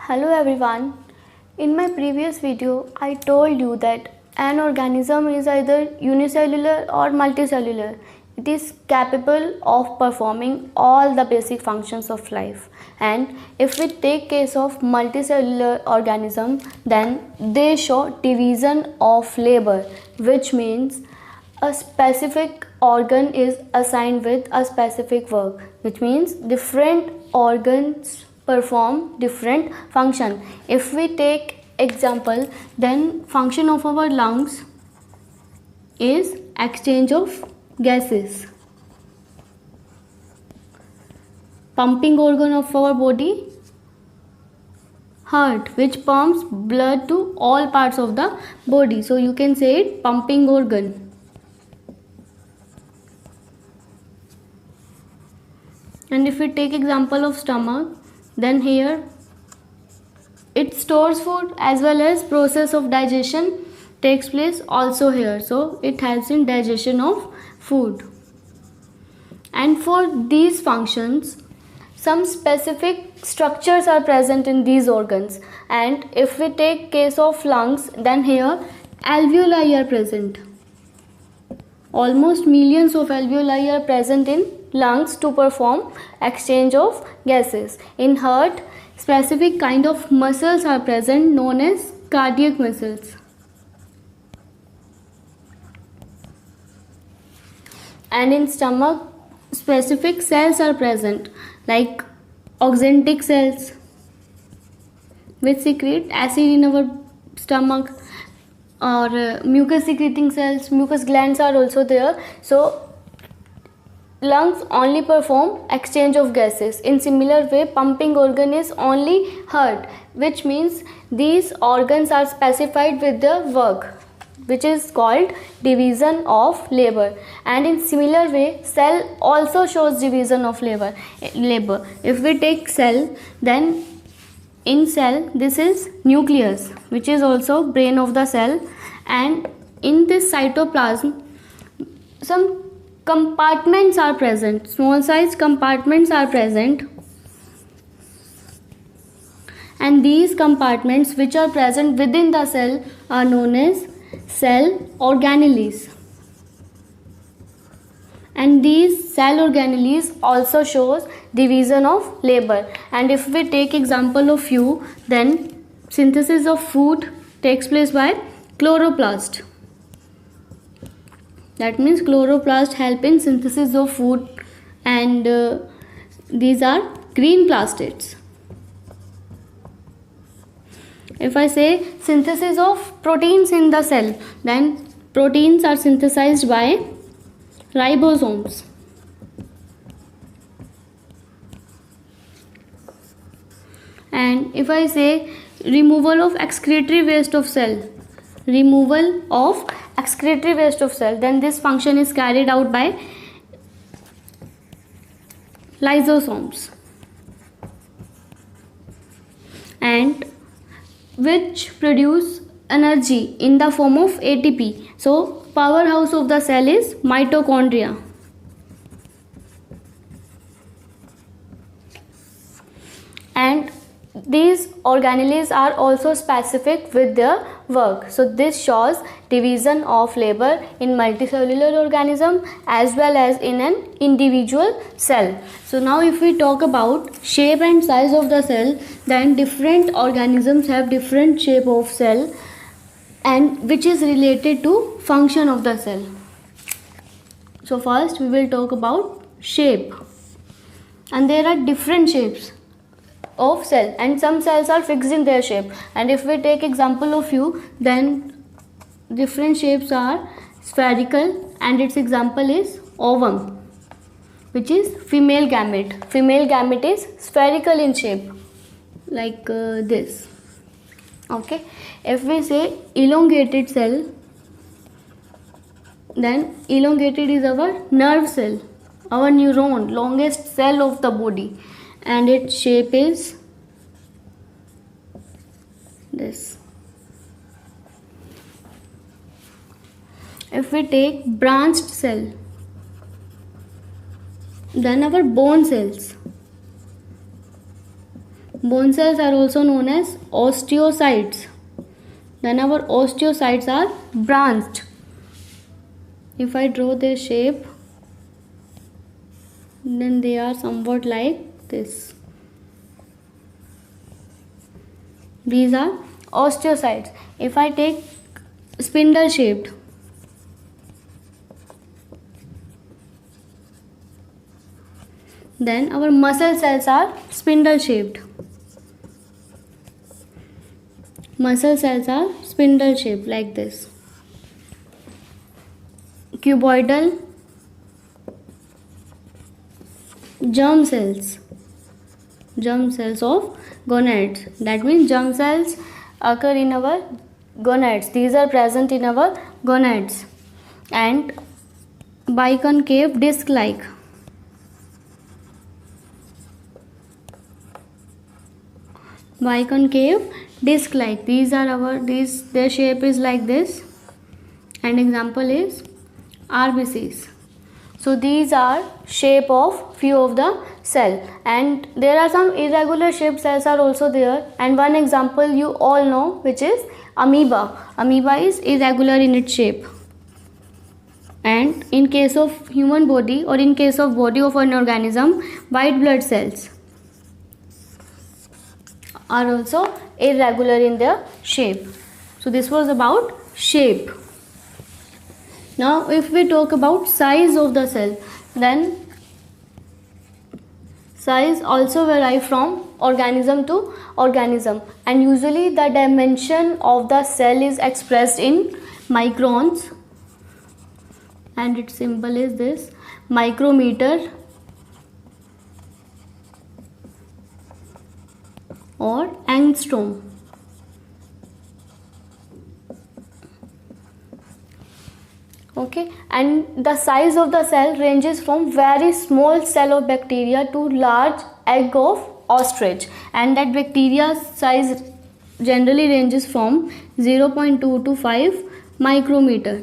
Hello everyone. In my previous video, I told you that an organism is either unicellular or multicellular. It is capable of performing all the basic functions of life. And if we take case of multicellular organism, then they show division of labor, which means a specific organ is assigned with a specific work, which means different organs perform different function. If we take example, then function of our lungs is exchange of gases. Pumping organ of our body, heart, which pumps blood to all parts of the body. So you can say it pumping organ. And if we take example of stomach, then here it stores food as well as process of digestion takes place also here. So it helps in digestion of food. And for these functions, some specific structures are present in these organs. And if we take case of lungs, then here alveoli are present. Almost millions of alveoli are present in lungs to perform exchange of gases. In heart, specific kind of muscles are present known as cardiac muscles. And in stomach, specific cells are present like oxyntic cells which secrete acid in our stomach, or mucus secreting cells, mucus glands are also there. So lungs only perform exchange of gases. In similar way, pumping organ is only heart, which means these organs are specified with the work, which is called division of labor. And in similar way, cell also shows division of labor. If we take cell, then in cell, this is nucleus, which is also brain of the cell. And in this cytoplasm, some compartments are present, small size compartments are present. And these compartments which are present within the cell are known as cell organelles. And these cell organelles also shows division of labor. And if we take example of few, then synthesis of food takes place by chloroplast. That means chloroplast help in synthesis of food, and these are green plastids. If I say synthesis of proteins in the cell, then proteins are synthesized by ribosomes. And if I say removal of excretory waste of cell, then this function is carried out by lysosomes, and which produce energy in the form of ATP. So powerhouse of the cell is mitochondria. And these organelles are also specific with their work. So this shows division of labor in multicellular organism as well as in an individual cell. So now if we talk about shape and size of the cell, then different organisms have different shape of cell, and which is related to function of the cell. So first we will talk about shape. And there are different shapes of cell, and some cells are fixed in their shape. And if we take example of few, then different shapes are spherical, and its example is ovum, which is female gamete. Female gamete is spherical in shape, like this. Okay. If we say elongated cell, then elongated is our nerve cell, our neuron, longest cell of the body, and its shape is this. If we take branched cell, Then our bone cells. Bone cells are also known as osteocytes. Then our osteocytes are branched. If I draw their shape, then they are somewhat like this. These are osteocytes. If I take spindle shaped, then our muscle cells are spindle shaped. Muscle cells are spindle shaped like this. Cuboidal germ cells. Germ cells of gonads. That means germ cells occur in our gonads. These are present in our gonads. And biconcave disc like. Biconcave disc like. Their shape is like this. And example is RBCs. So these are shape of few of the cell, and there are some irregular shaped cells are also there, and one example you all know, which is amoeba. Amoeba is irregular in its shape, and in case of human body or in case of body of an organism, white blood cells are also irregular in their shape. So this was about shape. Now if we talk about size of the cell, then size also vary from organism to organism, and usually the dimension of the cell is expressed in microns, and its symbol is this micrometer or angstrom. Okay, and the size of the cell ranges from very small cell of bacteria to large egg of ostrich, and that bacteria size generally ranges from 0.2 to 5 micrometer,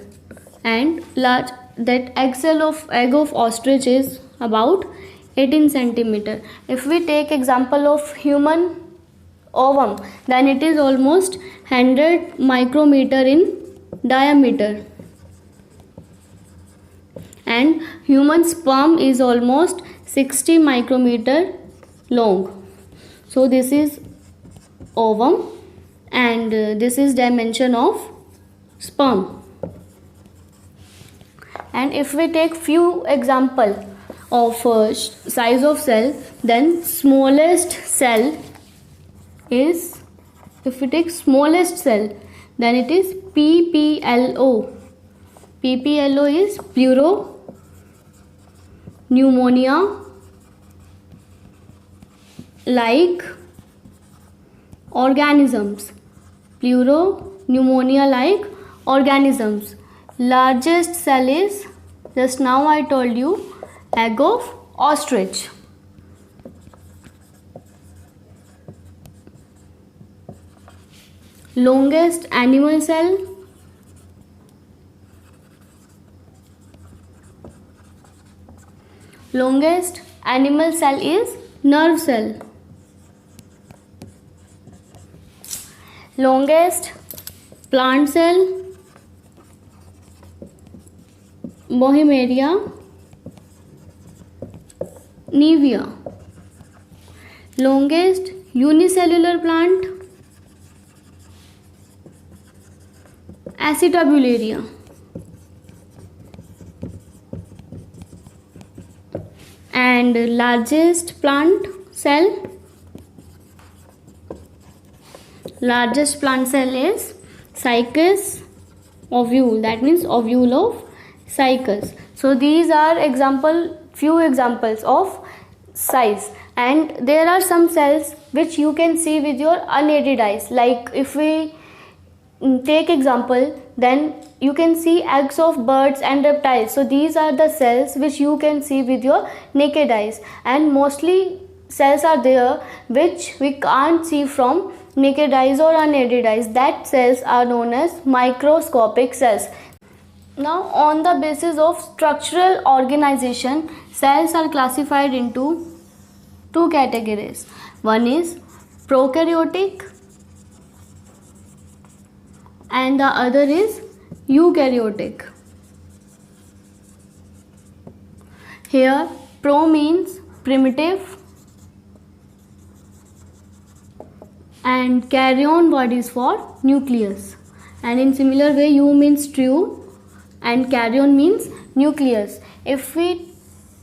and large that egg of ostrich is about 18 centimeter. If we take example of human ovum, then it is almost 100 micrometer in diameter, and human sperm is almost 60 micrometer long. So this is ovum, and this is dimension of sperm. And if we take few example of size of cell, then smallest cell is, if we take smallest cell, then it is PPLO. PPLO is Pleuropneumonia like organisms. Pleuropneumonia like organisms. Largest cell is, just now I told you, egg of ostrich. Longest animal cell, longest animal cell is nerve cell. Longest plant cell, Mohimeria nevia. Longest unicellular plant, Acetabularia. And largest plant cell, is Cycas ovule, that means ovule of Cycas. So these are few examples of size, and there are some cells which you can see with your unaided eyes. Like if we take example, then you can see eggs of birds and reptiles. So these are the cells which you can see with your naked eyes, and mostly cells are there which we can't see from naked eyes or unaided eyes. That cells are known as microscopic cells. Now on the basis of structural organization, cells are classified into two categories. One is prokaryotic and the other is eukaryotic. Here pro means primitive and karyon word is for nucleus, and in similar way U means true and karyon means nucleus. If we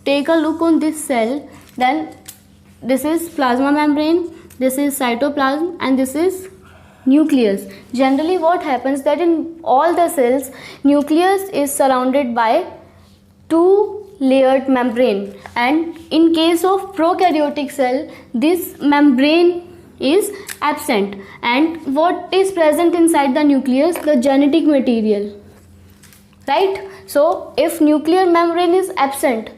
take a look on this cell, then this is plasma membrane, this is cytoplasm and this is nucleus. Generally what happens that in all the cells, nucleus is surrounded by two layered membrane, and in case of prokaryotic cell this membrane is absent, and what is present inside the nucleus? The genetic material, right? So if nuclear membrane is absent,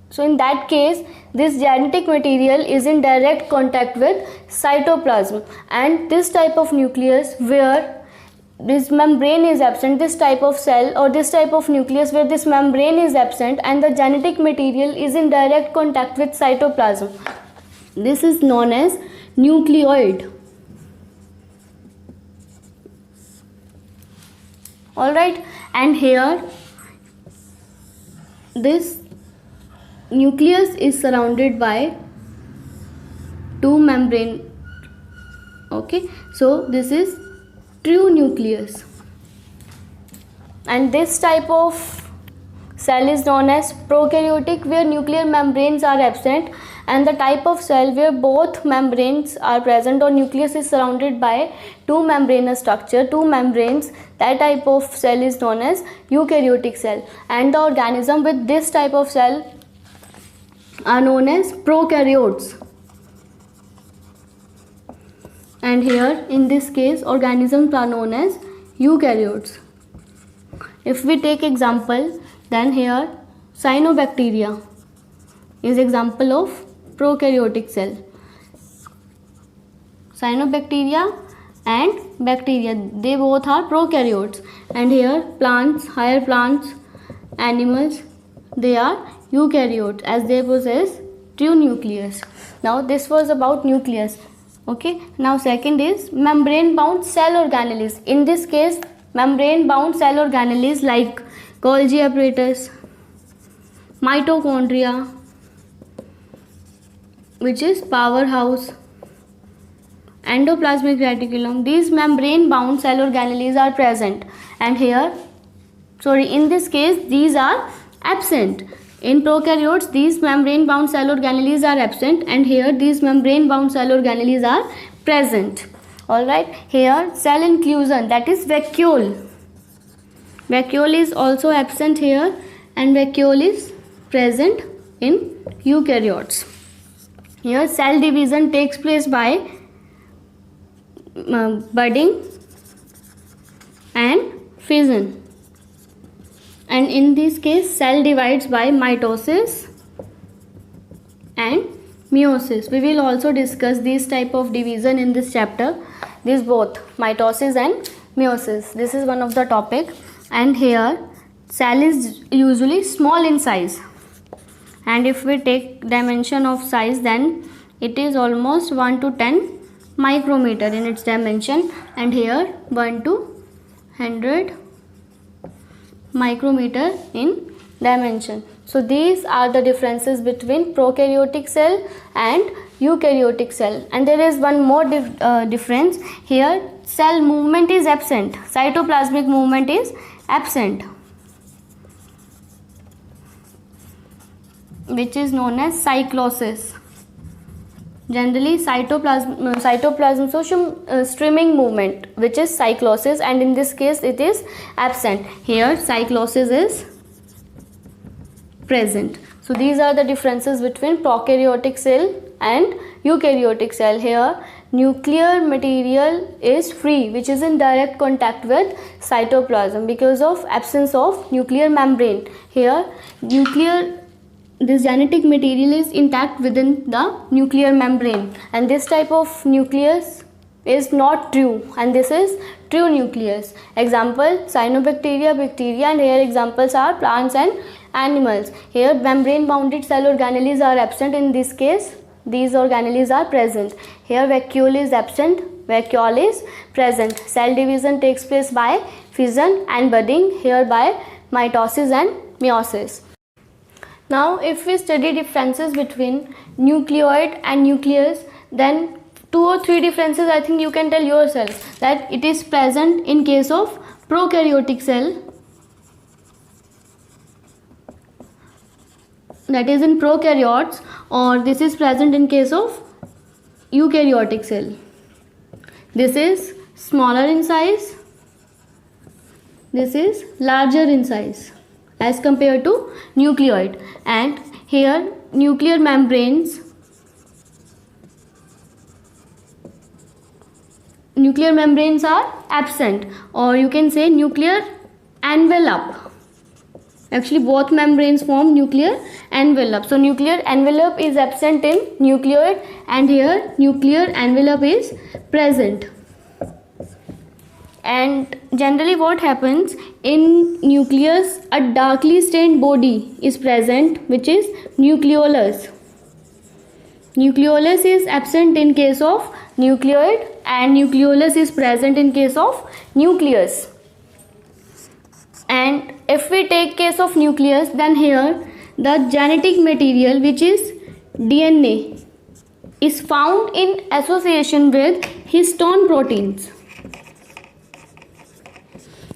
so in that case this genetic material is in direct contact with cytoplasm, and this type of nucleus where this membrane is absent, this type of cell or this type of nucleus where this membrane is absent and the genetic material is in direct contact with cytoplasm, this is known as nucleoid. Alright, and here this nucleus is surrounded by two membrane. Okay, so this is true nucleus, and this type of cell is known as prokaryotic where nuclear membranes are absent, and the type of cell where both membranes are present or nucleus is surrounded by two membranous structure, two membranes, that type of cell is known as eukaryotic cell, and the organism with this type of cell are known as prokaryotes. And here in this case organisms are known as eukaryotes. If we take example, then here cyanobacteria is example of prokaryotic cell. Cyanobacteria and bacteria, they both are prokaryotes, and here plants, higher plants, animals, they are eukaryotes as they possess true nucleus. Now this was about nucleus. Okay, now second is membrane bound cell organelles. In this case membrane bound cell organelles like Golgi apparatus, mitochondria which is powerhouse, endoplasmic reticulum, these membrane bound cell organelles are present, and here in this case these are absent. In prokaryotes these membrane bound cell organelles are absent, and here these membrane bound cell organelles are present. Alright, here cell inclusion, that is vacuole. Vacuole is also absent here, and vacuole is present in eukaryotes. Here cell division takes place by budding and fission, and in this case cell divides by mitosis and meiosis. We will also discuss this type of division in this chapter, these both mitosis and meiosis. This is one of the topic, and here cell is usually small in size, and if we take dimension of size then it is almost 1 to 10 micrometer in its dimension, and here 1 to 100 micrometer in dimension. So these are the differences between prokaryotic cell and eukaryotic cell. And there is one more difference here. Cell movement is absent, cytoplasmic movement is absent, which is known as cyclosis. Generally cytoplasm show streaming movement, which is cyclosis, and in this case it is absent. Here cyclosis is present. So these are the differences between prokaryotic cell and eukaryotic cell. Here nuclear material is free, which is in direct contact with cytoplasm because of absence of nuclear membrane. Here this genetic material is intact within the nuclear membrane, and this type of nucleus is not true, and this is true nucleus. Example, cyanobacteria, bacteria, and here examples are plants and animals. Here membrane bounded cell organelles are absent. In this case these organelles are present. Here vacuole is absent, vacuole is present. Cell division takes place by fission and budding, here by mitosis and meiosis. Now if we study differences between nucleoid and nucleus, then 2 or 3 differences I think you can tell yourself, that it is present in case of prokaryotic cell, that is in prokaryotes, or this is present in case of eukaryotic cell. This is smaller in size, this is larger in size as compared to nucleoid. And here nuclear membranes are absent, or you can say nuclear envelope. Actually both membranes form nuclear envelope. So nuclear envelope is absent in nucleoid, and here nuclear envelope is present. And generally what happens in nucleus, a darkly stained body is present, which is nucleolus. Nucleolus is absent in case of nucleoid, and nucleolus is present in case of nucleus. And if we take case of nucleus, then here the genetic material, which is DNA, is found in association with histone proteins,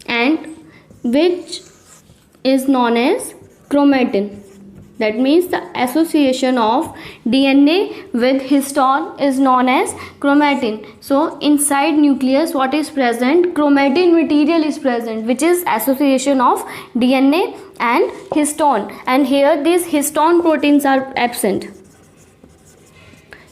and which is known as chromatin. That means the association of DNA with histone is known as chromatin. So inside nucleus what is present? Chromatin material is present, which is association of DNA and histone, and here these histone proteins are absent.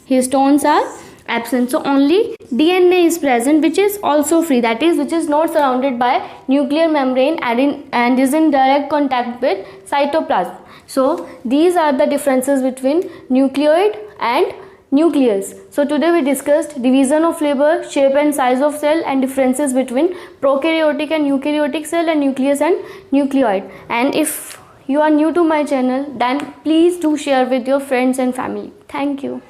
Histones are absent, so only DNA is present, which is also free, that is which is not surrounded by nuclear membrane and is in direct contact with cytoplasm. So these are the differences between nucleoid and nucleus. So today we discussed division of labor, shape and size of cell, and differences between prokaryotic and eukaryotic cell, and nucleus and nucleoid. And if you are new to my channel, then please do share with your friends and family. Thank you.